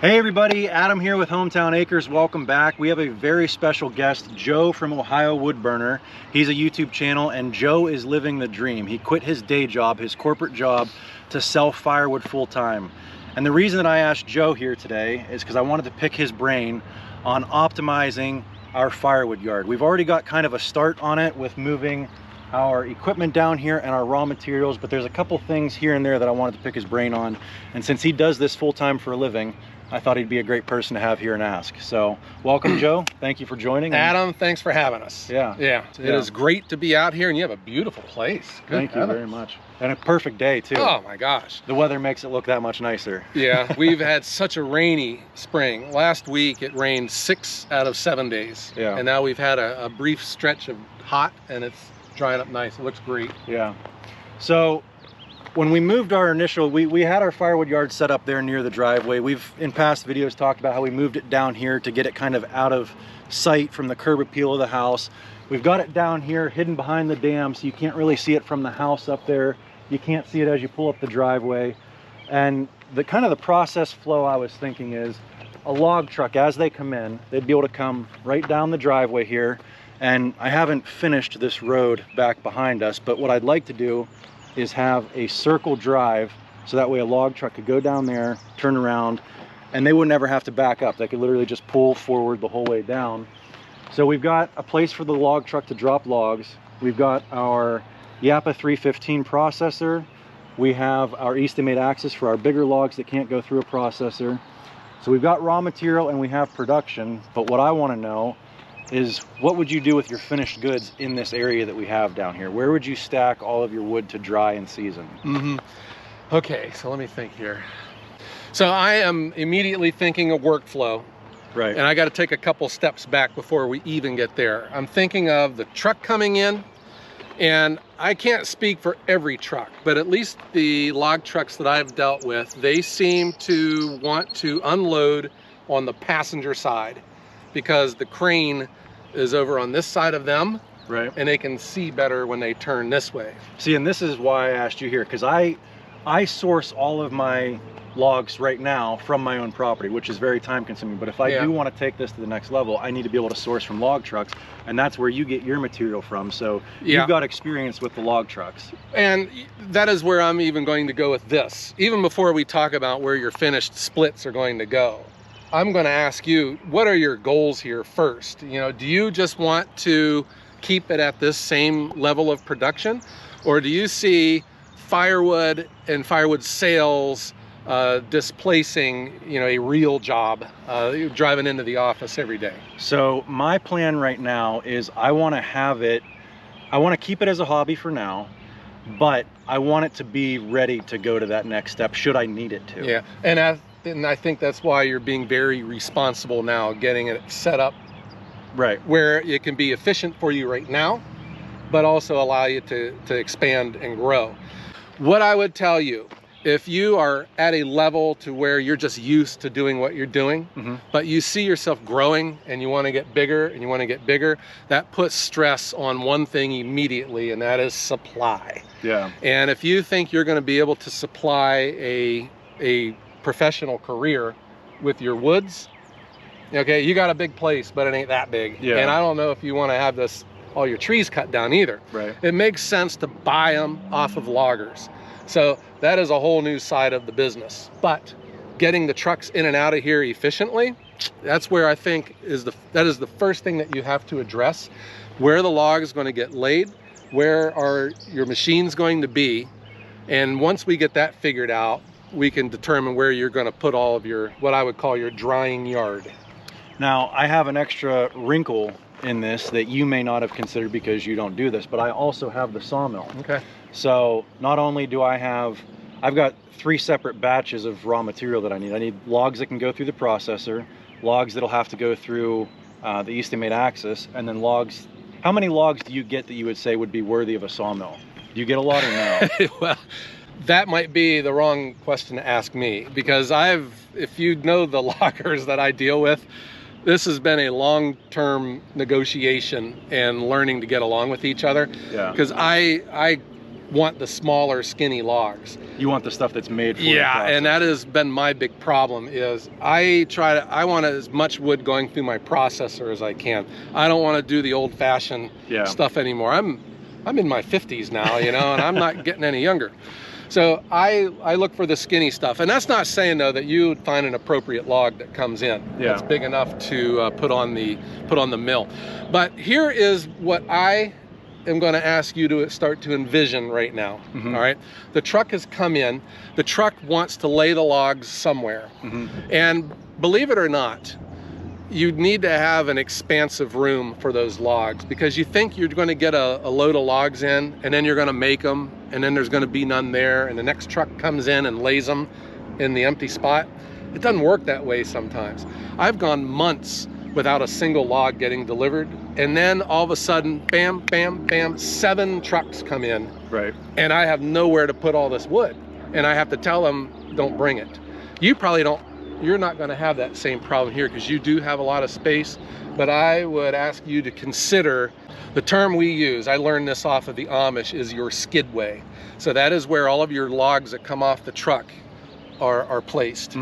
Hey everybody, Adam here with Hometown Acres. Welcome back. We have a very special guest, Joe from Ohio Woodburner. He's a YouTube channel and Joe is living the dream. He quit his day job, his corporate job, to sell firewood full time. And the reason that I asked Joe here today is because I wanted to pick his brain on optimizing our firewood yard. We've already got kind of a start on it with moving our equipment down here and our raw materials, but there's a couple things here and there that I wanted to pick his brain on. And since he does this full time for a living, I thought he'd be a great person to have here and ask. So welcome, Joe. Thank you for joining. Adam, thanks for having us. Yeah. It is great to be out here, and you have a beautiful place. Thank you very much. And a perfect day too. Oh my gosh. The weather makes it look that much nicer. Yeah, we've had such a rainy spring. Last week it rained 6 out of 7 days. Yeah. And now we've had a brief stretch of hot, and it's drying up nice. It looks great. Yeah. So when we moved our initial, we had our firewood yard set up there near the driveway. We've in past videos talked about how we moved it down here to get it kind of out of sight from the curb appeal of the house. We've got it down here hidden behind the dam, so you can't really see it from the house up there. You can't see it as you pull up the driveway. And the kind of the process flow I was thinking is a log truck, as they come in, they'd be able to come right down the driveway here. And I haven't finished this road back behind us, but what I'd like to do is have a circle drive, so that way a log truck could go down there, turn around, and they wouldn't ever have to back up. They could literally just pull forward the whole way down. So we've got a place for the log truck to drop logs. We've got our Yappa 315 processor. We have our Eastimate axis for our bigger logs that can't go through a processor. So we've got raw material and we have production, but what I want to know is what would you do with your finished goods in this area that we have down here? Where would you stack all of your wood to dry in season? Okay, so let me think here. So I am immediately thinking of workflow. Right. And I got to take a couple steps back before we even get there. I'm thinking of the truck coming in, and I can't speak for every truck, but at least the log trucks that I've dealt with, they seem to want to unload on the passenger side, because the crane is over on this side of them, right? And they can see better when they turn this way. See, and this is why I asked you here, because I source all of my logs right now from my own property, which is very time consuming. But if I do want to take this to the next level, I need to be able to source from log trucks, and that's where you get your material from. So you've got experience with the log trucks. And that is where I'm even going to go with this. Even before we talk about where your finished splits are going to go, I'm going to ask you, what are your goals here first? You know, do you just want to keep it at this same level of production, or do you see firewood and firewood sales displacing, you know, a real job, driving into the office every day? So my plan right now is I want to keep it as a hobby for now, but I want it to be ready to go to that next step should I need it to. Yeah, and I think that's why you're being very responsible now, getting it set up right where it can be efficient for you right now, but also allow you to expand and grow. What I would tell you, if you are at a level to where you're just used to doing what you're doing, but you see yourself growing and you want to get bigger and you want to get bigger, that puts stress on one thing immediately, and that is supply. Yeah. And if you think you're going to be able to supply a professional career with your woods, okay, you got a big place, but it ain't that big. Yeah. And I don't know if you want to have all your trees cut down either. Right. It makes sense to buy them off of loggers. So that is a whole new side of the business. But getting the trucks in and out of here efficiently, that's where I think that is the first thing that you have to address. Where the log is going to get laid, where are your machines going to be, and once we get that figured out, we can determine where you're going to put all of your, what I would call your drying yard. Now, I have an extra wrinkle in this that you may not have considered because you don't do this, but I also have the sawmill. Okay. So not only do I've got 3 separate batches of raw material that I need. I need logs that can go through the processor, logs that'll have to go through the Eastimate axis, and then logs. How many logs do you get that you would say would be worthy of a sawmill? Do you get a lot or no? Well, that might be the wrong question to ask me, because if you know the loggers that I deal with, this has been a long-term negotiation and learning to get along with each other. Yeah. Because I want the smaller, skinny logs. You want the stuff that's made for Yeah, the and that has been my big problem is I want as much wood going through my processor as I can. I don't want to do the old-fashioned stuff anymore. I'm in my 50s now, you know, and I'm not getting any younger. So I look for the skinny stuff. And that's not saying, though, that you would find an appropriate log that comes in that's big enough to put on the mill. But here is what I am going to ask you to start to envision right now. All right, the truck has come in. The truck wants to lay the logs somewhere. And believe it or not, you need to have an expansive room for those logs, because you think you're going to get a load of logs in, and then you're going to make them, and then there's going to be none there, and the next truck comes in and lays them in the empty spot. It doesn't work that way sometimes. I've gone months without a single log getting delivered, and then all of a sudden, bam, bam, bam, 7 trucks come in, and I have nowhere to put all this wood, and I have to tell them, don't bring it. You're not going to have that same problem here because you do have a lot of space, but I would ask you to consider the term we use. I learned this off of the Amish, is your skidway. So that is where all of your logs that come off the truck are placed,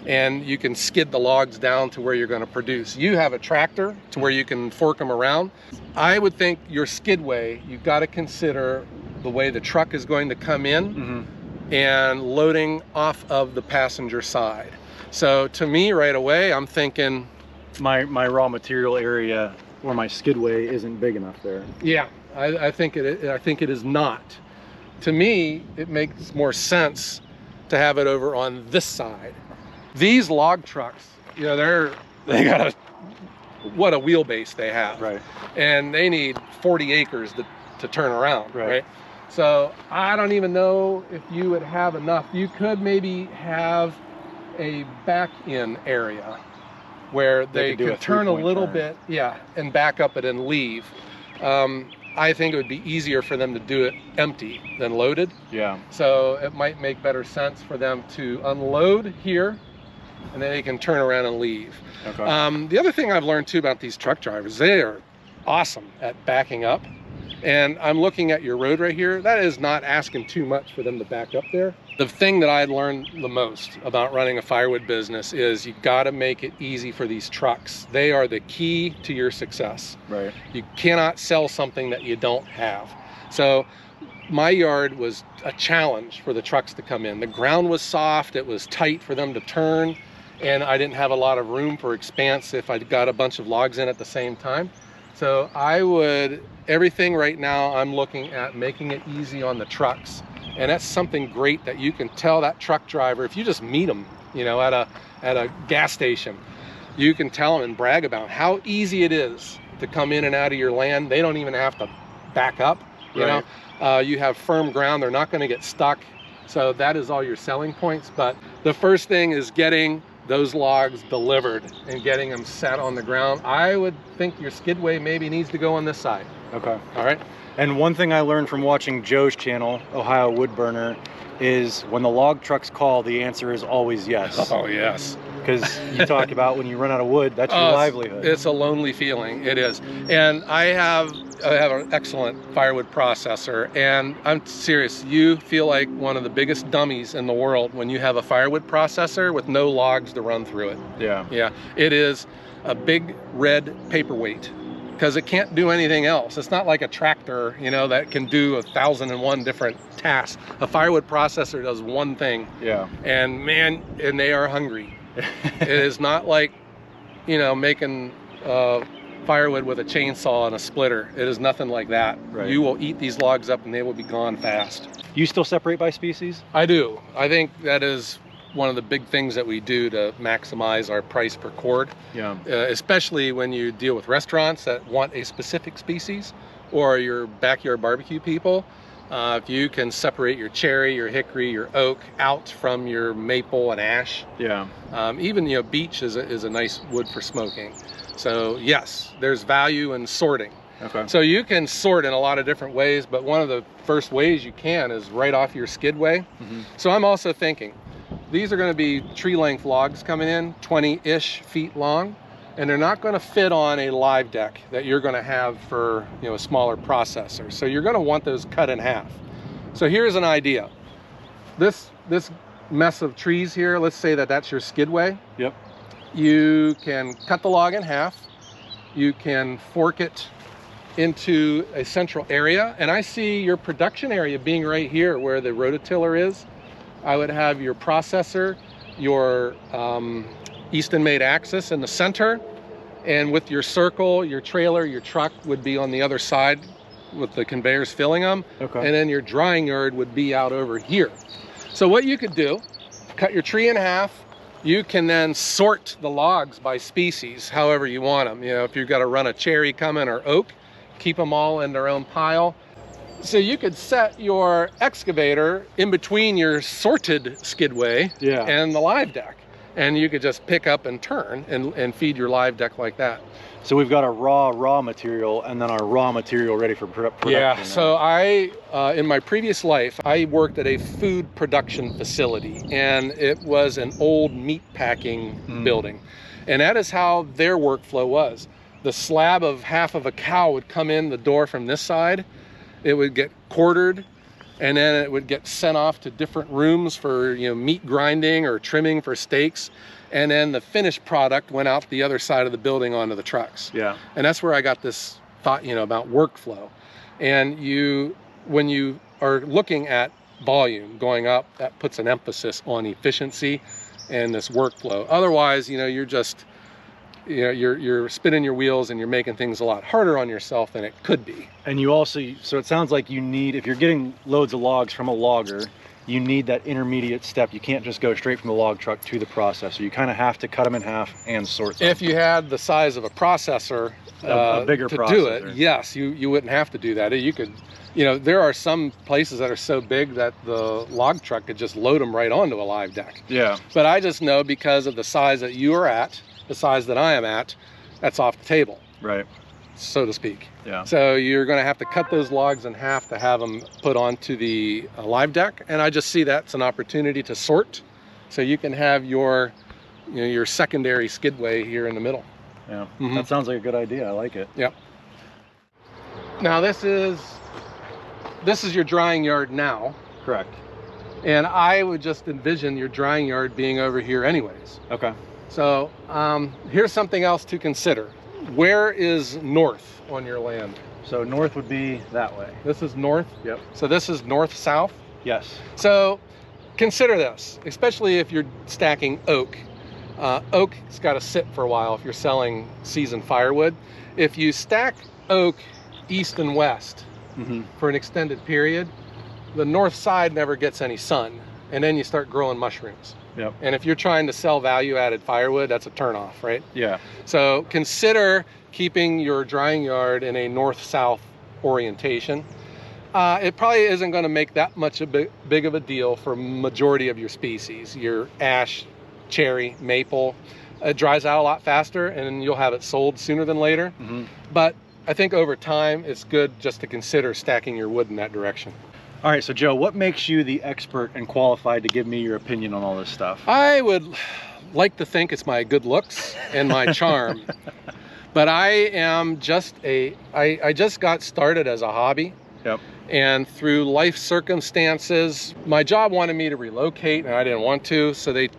and you can skid the logs down to where you're going to produce. You have a tractor to where you can fork them around. I would think your skidway, you've got to consider the way the truck is going to come in and loading off of the passenger side. So to me, right away, I'm thinking my raw material area where my skidway isn't big enough there. Yeah, I think it is not. To me, it makes more sense to have it over on this side. These log trucks, you know, they got what a wheelbase they have, and they need 40 acres to turn around, right? So I don't even know if you would have enough. You could maybe have a back-in area where they could turn a little bit, and back up it and leave. I think it would be easier for them to do it empty than loaded. So it might make better sense for them to unload here, and then they can turn around and leave. The other thing I've learned too about these truck drivers, they are awesome at backing up. And I'm looking at your road right here. That is not asking too much for them to back up there. The thing that I learned the most about running a firewood business is you got to make it easy for these trucks. They are the key to your success. You cannot sell something that you don't have. So my yard was a challenge for the trucks to come in. The ground was soft, it was tight for them to turn, and I didn't have a lot of room for expanse if I got a bunch of logs in at the same time. So everything right now, I'm looking at making it easy on the trucks. And that's something great that you can tell that truck driver, if you just meet them, you know, at a gas station, you can tell them and brag about how easy it is to come in and out of your land. They don't even have to back up, you know. You have firm ground, they're not gonna get stuck. So that is all your selling points. But the first thing is getting those logs delivered and getting them set on the ground. I would think your skidway maybe needs to go on this side. All right. And one thing I learned from watching Joe's channel, Ohio Woodburner, is when the log trucks call, the answer is always yes. Oh, yes. Because you talk about when you run out of wood, that's your livelihood. It's a lonely feeling, it is. And I have an excellent firewood processor, and I'm serious, you feel like one of the biggest dummies in the world when you have a firewood processor with no logs to run through it. Yeah, it is a big red paperweight, because it can't do anything else. It's not like a tractor, you know, that can do 1,001 different tasks. A firewood processor does one thing. And man, and they are hungry. It is not like, you know, making firewood with a chainsaw and a splitter. It is nothing like that. You will eat these logs up and they will be gone fast. You still separate by species? I do. I think that is one of the big things that we do to maximize our price per cord. Especially when you deal with restaurants that want a specific species, or your backyard barbecue people. If you can separate your cherry, your hickory, your oak out from your maple and ash. Even, you know, beech is a nice wood for smoking. So yes, there's value in sorting. So you can sort in a lot of different ways, but one of the first ways you can is right off your skidway. So I'm also thinking, these are going to be tree length logs coming in, 20-ish feet long, and they're not going to fit on a live deck that you're going to have for, you know, a smaller processor. So you're going to want those cut in half. So here's an idea. This mess of trees here, let's say that that's your skidway. Yep. You can cut the log in half. You can fork it into a central area. And I see your production area being right here where the rototiller is. I would have your processor, your Easton made axis in the center. And with your circle, your trailer, your truck would be on the other side with the conveyors filling them. Okay. And then your drying yard would be out over here. So what you could do, cut your tree in half. You can then sort the logs by species, however you want them. You know, if you've got to run a cherry coming or oak, keep them all in their own pile. So you could set your excavator in between your sorted skidway and the live deck. And you could just pick up and turn and feed your live deck like that. So we've got a raw material and then our raw material ready for production. Yeah, so I, in my previous life, I worked at a food production facility, and it was an old meat packing building. And that is how their workflow was. The slab of half of a cow would come in the door from this side, it would get quartered, and then it would get sent off to different rooms for, you know, meat grinding or trimming for steaks. And then the finished product went out the other side of the building onto the trucks. Yeah. And that's where I got this thought, you know, about workflow. And when you are looking at volume going up, that puts an emphasis on efficiency and this workflow. Otherwise, you know, you're just, you know, you're spinning your wheels and you're making things a lot harder on yourself than it could be. And you also, so it sounds like you need, if you're getting loads of logs from a logger, you need that intermediate step. You can't just go straight from the log truck to the processor. You kind of have to cut them in half and sort them. If you had the size of a processor, a bigger processor, do it, yes, you wouldn't have to do that. You could, you know, there are some places that are so big that the log truck could just load them right onto a live deck. Yeah. But I just know because of the size that you are at, the size that I am at, that's off the table. Right. So to speak. Yeah. So you're going to have to cut those logs in half to have them put onto the live deck, and I just see that's an opportunity to sort, so you can have your, you know, your secondary skidway here in the middle. Yeah. That sounds like a good idea. I like it. Yep. Now this is your drying yard now. Correct. And I would just envision your drying yard being over here anyways. Okay. So here's something else to consider. Where is north on your land? So north would be that way. This is north? Yep. So this is north-south? Yes. So consider this, especially if you're stacking oak. Oak's got to sit for a while if you're selling seasoned firewood. If you stack oak east and west for an extended period, the north side never gets any sun, and then you start growing mushrooms. Yep. And if you're trying to sell value-added firewood, that's a turnoff, right? Yeah. So consider keeping your drying yard in a north-south orientation. It probably isn't going to make that much big of a deal for majority of your species. Your ash, cherry, maple, it dries out a lot faster, and you'll have it sold sooner than later. But I think over time, it's good just to consider stacking your wood in that direction. All right, so Joe, what makes you the expert and qualified to give me your opinion on all this stuff? I would like to think it's my good looks and my charm, but I am just I just got started as a hobby. Yep. And through life circumstances, my job wanted me to relocate, and I didn't want to, so they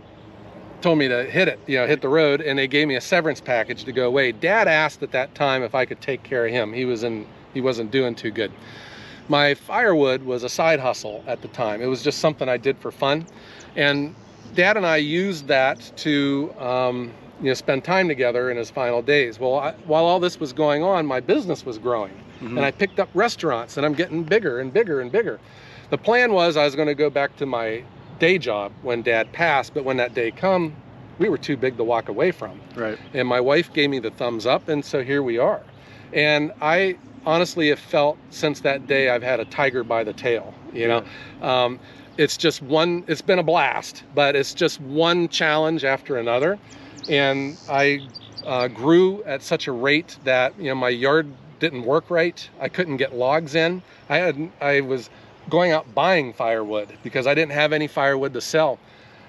told me to hit the road, and they gave me a severance package to go away. Dad asked at that time if I could take care of him. He wasn't doing too good. My firewood was a side hustle at the time. It was just something I did for fun. And Dad and I used that to spend time together in his final days. Well, while all this was going on, my business was growing. And I picked up restaurants, and I'm getting bigger and bigger and bigger. The plan was I was going to go back to my day job when Dad passed, but when that day come, we were too big to walk away from. Right. And my wife gave me the thumbs up, and so here we are. And I honestly have felt since that day I've had a tiger by the tail, you know. It's been a blast, but it's just one challenge after another. And I grew at such a rate that, you know, my yard didn't work right. I couldn't get logs in. I was going out buying firewood because I didn't have any firewood to sell.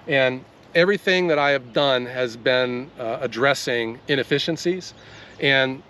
And everything that I have done has been addressing inefficiencies. And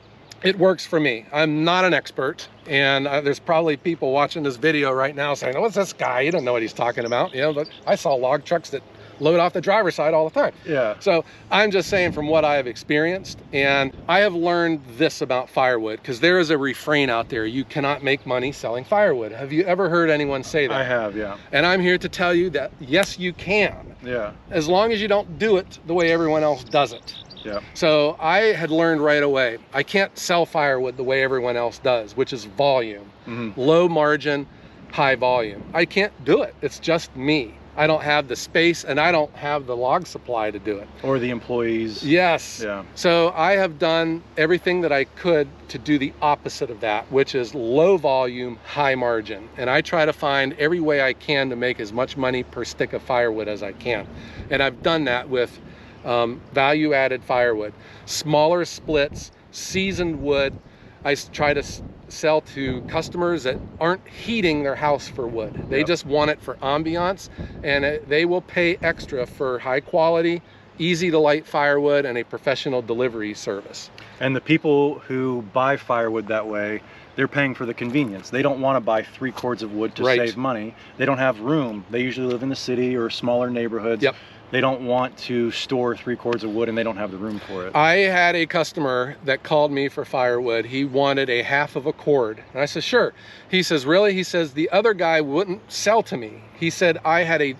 It works for me. I'm not an expert, and there's probably people watching this video right now saying, "Oh, what's this guy? You don't know what he's talking about." You know, but I saw log trucks that load off the driver's side all the time. Yeah. So I'm just saying from what I have experienced, and I have learned this about firewood, because there is a refrain out there: you cannot make money selling firewood. Have you ever heard anyone say that? I have, yeah. And I'm here to tell you that yes, you can. Yeah. As long as you don't do it the way everyone else does it. Yeah. So I had learned right away, I can't sell firewood the way everyone else does, which is volume. Low margin, high volume. I can't do it. It's just me. I don't have the space, and I don't have the log supply to do it. Or the employees. Yes. Yeah. So I have done everything that I could to do the opposite of that, which is low volume, high margin. And I try to find every way I can to make as much money per stick of firewood as I can. And I've done that with value-added firewood, smaller splits, seasoned wood. I try to sell to customers that aren't heating their house for wood. They just want it for ambiance, and they will pay extra for high quality, easy to light firewood and a professional delivery service. And the people who buy firewood that way, they're paying for the convenience. They don't want to buy 3 cords of wood to save money. They don't have room. They usually live in the city or smaller neighborhoods. Yep. They don't want to store 3 cords of wood, and they don't have the room for it. I had a customer that called me for firewood. He wanted a half of a cord. And I said, sure. He says, really? He says, the other guy wouldn't sell to me. He said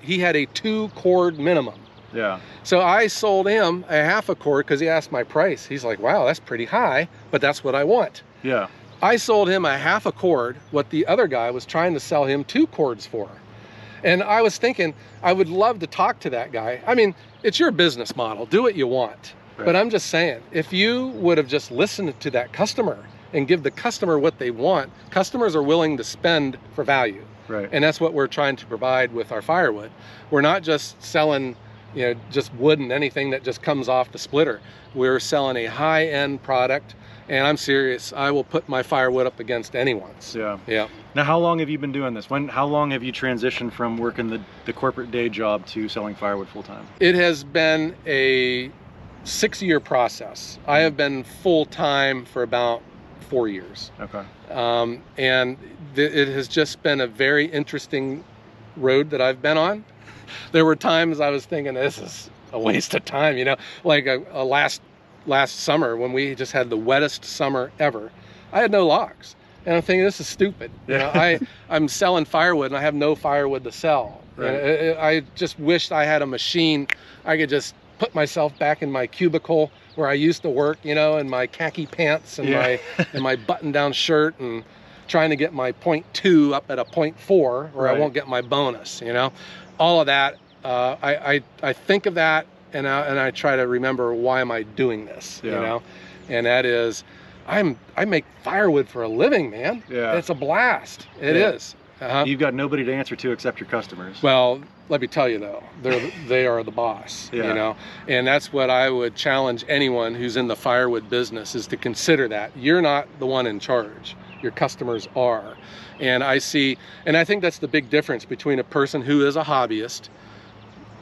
he had a 2 cord minimum. Yeah. So I sold him a half a cord because he asked my price. He's like, wow, that's pretty high, but that's what I want. Yeah. I sold him a half a cord, what the other guy was trying to sell him 2 cords for. And I was thinking, I would love to talk to that guy. I mean, it's your business model. Do what you want. Right. But I'm just saying, if you would have just listened to that customer and give the customer what they want, customers are willing to spend for value. Right. And that's what we're trying to provide with our firewood. We're not just selling, you know, just wood and anything that just comes off the splitter. We're selling a high-end product. And I'm serious, I will put my firewood up against anyone's. Yeah. Yeah. Now, how long have you been doing this? How long have you transitioned from working the corporate day job to selling firewood full time? It has been a 6-year process. I have been full time for about 4 years. Okay. And it has just been a very interesting road that I've been on. There were times I was thinking, this is a waste of time, you know, like a last summer when we just had the wettest summer ever. I had no logs, and I'm thinking, this is stupid. You know, I'm selling firewood and I have no firewood to sell. Right. I just wished I had a machine. I could just put myself back in my cubicle where I used to work, you know, in my khaki pants and my button-down shirt, and trying to get my 0.2 up at a 0.4 where I won't get my bonus, you know. All of that, I think of that, and I try to remember, why am I doing this, you know? And that is, I make firewood for a living, man. Yeah. It's a blast. It is. You've got nobody to answer to except your customers. Well, let me tell you though, they are the boss, you know? And that's what I would challenge anyone who's in the firewood business, is to consider that. You're not the one in charge. Your customers are. And I think that's the big difference between a person who is a hobbyist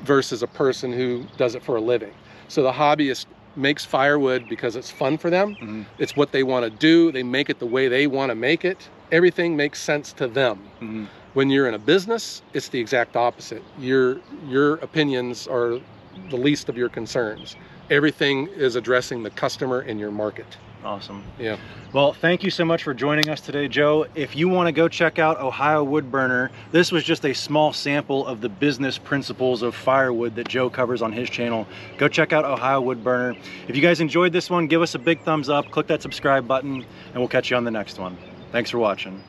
versus a person who does it for a living. So the hobbyist makes firewood because it's fun for them. Mm-hmm. It's what they want to do. They make it the way they want to make it. Everything makes sense to them. Mm-hmm. When you're in a business, it's the exact opposite. Your opinions are the least of your concerns. Everything is addressing the customer and your market. Awesome. Yeah. Well, thank you so much for joining us today, Joe. If you want to go check out Ohio Woodburner, this was just a small sample of the business principles of firewood that Joe covers on his channel. Go check out Ohio Woodburner. If you guys enjoyed this one, give us a big thumbs up, click that subscribe button, and we'll catch you on the next one. Thanks for watching.